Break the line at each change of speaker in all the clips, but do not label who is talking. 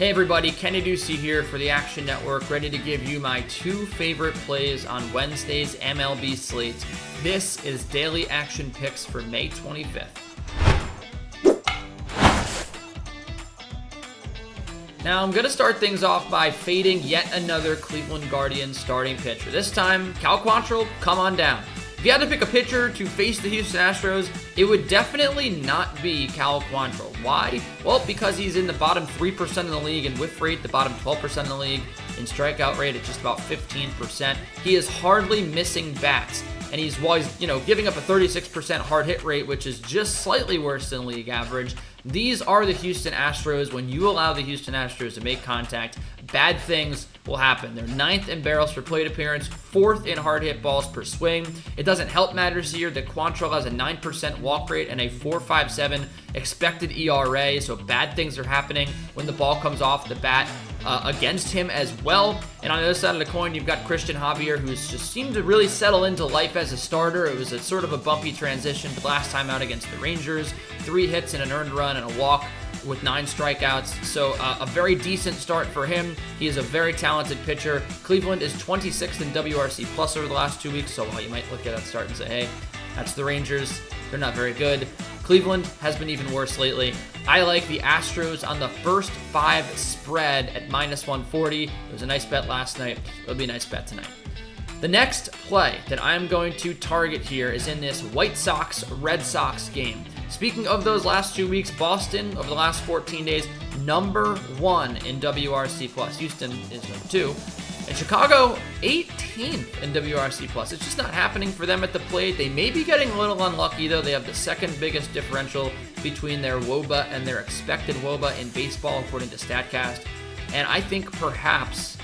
Hey everybody, Kenny Ducey here for the Action Network, ready to give you my two favorite plays on Wednesday's MLB slate. This is Daily Action Picks for May 25th. Now I'm going to start things off by fading yet another Cleveland Guardians starting pitcher. This time, Cal Quantrill, come on down. If you had to pick a pitcher to face the Houston Astros, it would definitely not be Cal Quantrill. Why? Well, because he's in the bottom 3% of the league in whiff rate, the bottom 12% of the league in strikeout rate at just about 15%. He is hardly missing bats, and he's giving up a 36% hard hit rate, which is just slightly worse than league average. These are the Houston Astros. When you allow the Houston Astros to make contact, bad things will happen. They're 9th in barrels per plate appearance, 4th in hard hit balls per swing. It doesn't help matters here that Quantrill has a 9% walk rate and a 4.57 expected ERA, so bad things are happening when the ball comes off the bat against him as well. And on the other side of the coin, you've got Christian Javier, who's just seemed to really settle into life as a starter. It was a sort of a bumpy transition the last time out against the Rangers. 3 hits and an earned run and a walk with 9 strikeouts. So a very decent start for him. He is a very talented pitcher. Cleveland is 26th in WRC plus over the last 2 weeks. So while you might look at that start and say, hey, that's the Rangers. They're not very good. Cleveland has been even worse lately. I like the Astros on the first 5 spread at minus 140. It was a nice bet last night. It'll be a nice bet tonight. The next play that I'm going to target here is in this White Sox-Red Sox game. Speaking of those last 2 weeks, Boston, over the last 14 days, number 1 in WRC+. Houston is number 2. And Chicago, 18th in WRC+. It's just not happening for them at the plate. They may be getting a little unlucky, though. They have the second biggest differential between their WOBA and their expected WOBA in baseball, according to StatCast. And I think perhaps,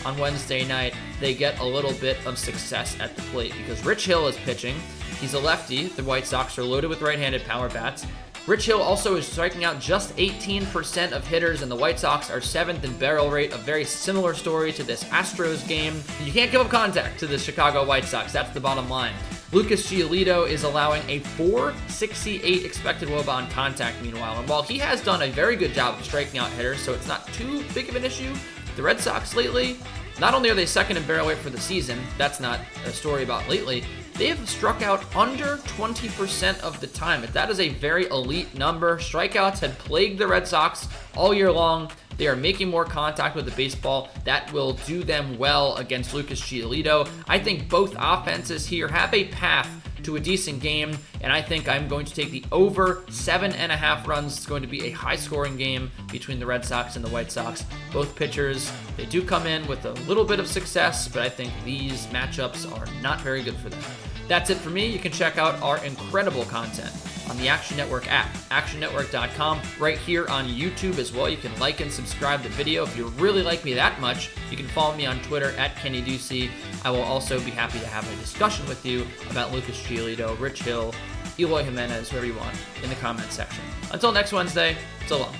on Wednesday night, they get a little bit of success at the plate because Rich Hill is pitching. He's a lefty. The White Sox are loaded with right-handed power bats. Rich Hill also is striking out just 18% of hitters, and the White Sox are 7th in barrel rate, a very similar story to this Astros game. You can't give up contact to the Chicago White Sox. That's the bottom line. Lucas Giolito is allowing a 4.68 expected WOBA on contact, meanwhile. And while he has done a very good job of striking out hitters, so it's not too big of an issue, the Red Sox lately, not only are they 2nd in barrel rate for the season, that's not a story about lately, they have struck out under 20% of the time. That is a very elite number. Strikeouts had plagued the Red Sox all year long. They are making more contact with the baseball. That will do them well against Lucas Giolito. I think both offenses here have a path to a decent game, and I think I'm going to take the over 7.5 runs. It's going to be a high-scoring game between the Red Sox and the White Sox. Both pitchers, they do come in with a little bit of success, but I think these matchups are not very good for them. That's it for me. You can check out our incredible content on the Action Network app, actionnetwork.com, right here on YouTube as well. You can like and subscribe to the video. If you really like me that much, you can follow me on Twitter at Kenny Ducey. I will also be happy to have a discussion with you about Lucas Giolito, Rich Hill, Eloy Jimenez, whoever you want, in the comments section. Until next Wednesday, so long.